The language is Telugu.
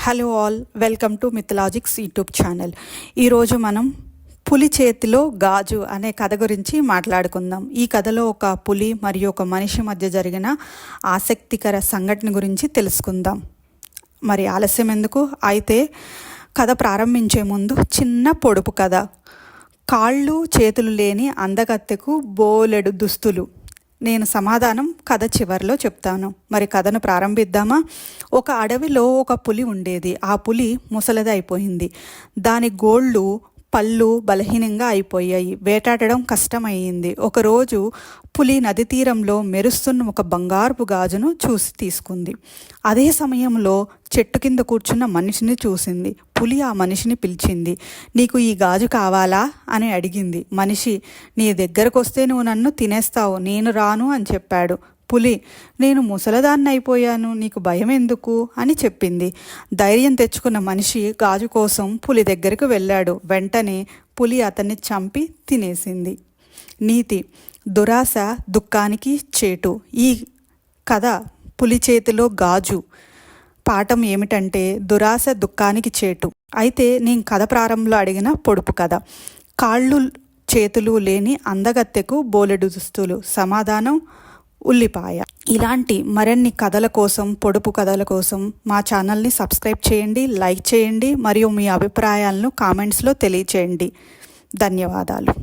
Hello all, welcome to Mythologics YouTube channel. ఈరోజు మనం పులి చేతిలో గాజు అనే కథ గురించి మాట్లాడుకుందాం. ఈ కథలో ఒక పులి మరియు ఒక మనిషి మధ్య జరిగిన ఆసక్తికర సంఘటన గురించి తెలుసుకుందాం. మరి ఆలస్యం ఎందుకు? అయితే కథ ప్రారంభించే ముందు చిన్న పొడుపు కథ. కాళ్ళు చేతులు లేని అందగత్తెకు బోలెడు దుస్తులు. నేను సమాధానం కథ చివరిలో చెప్తాను. మరి కథను ప్రారంభిద్దామా? ఒక అడవిలో ఒక పులి ఉండేది. ఆ పులి ముసలిది అయిపోయింది. దాని గోళ్ళు పళ్ళు బలహీనంగా అయిపోయాయి. వేటాడడం కష్టమయ్యింది. ఒకరోజు పులి నది తీరంలో మెరుస్తున్న ఒక బంగారపు గాజును చూసి తీసుకుంది. అదే సమయంలో చెట్టు కింద కూర్చున్న మనిషిని చూసింది. పులి ఆ మనిషిని పిలిచింది. నీకు ఈ గాజు కావాలా అని అడిగింది. మనిషి, నీ దగ్గరకు వస్తే నువ్వు నన్ను తినేస్తావు, నేను రాను అని చెప్పాడు. పులి, నేను ముసలదాన్ని అయిపోయాను, నీకు భయం ఎందుకు అని చెప్పింది. ధైర్యం తెచ్చుకున్న మనిషి గాజు కోసం పులి దగ్గరకు వెళ్ళాడు. వెంటనే పులి అతన్ని చంపి తినేసింది. నీతి: దురాశ దుఃఖానికి చేటు. ఈ కథ పులి చేతిలో గాజు పాఠం ఏమిటంటే దురాశ దుఃఖానికి చేటు. అయితే నేను కథ ప్రారంభంలో అడిగిన పొడుపు కథ. కాళ్ళు చేతులు లేని అందగత్తెకు బోలెడు దుస్తులు. సమాధానం ఉల్లిపాయ. ఇలాంటి మరిన్ని కథల కోసం, పొడుపు కథల కోసం మా ఛానల్ని సబ్స్క్రైబ్ చేయండి, లైక్ చేయండి మరియు మీ అభిప్రాయాలను కామెంట్స్లో తెలియచేయండి. ధన్యవాదాలు.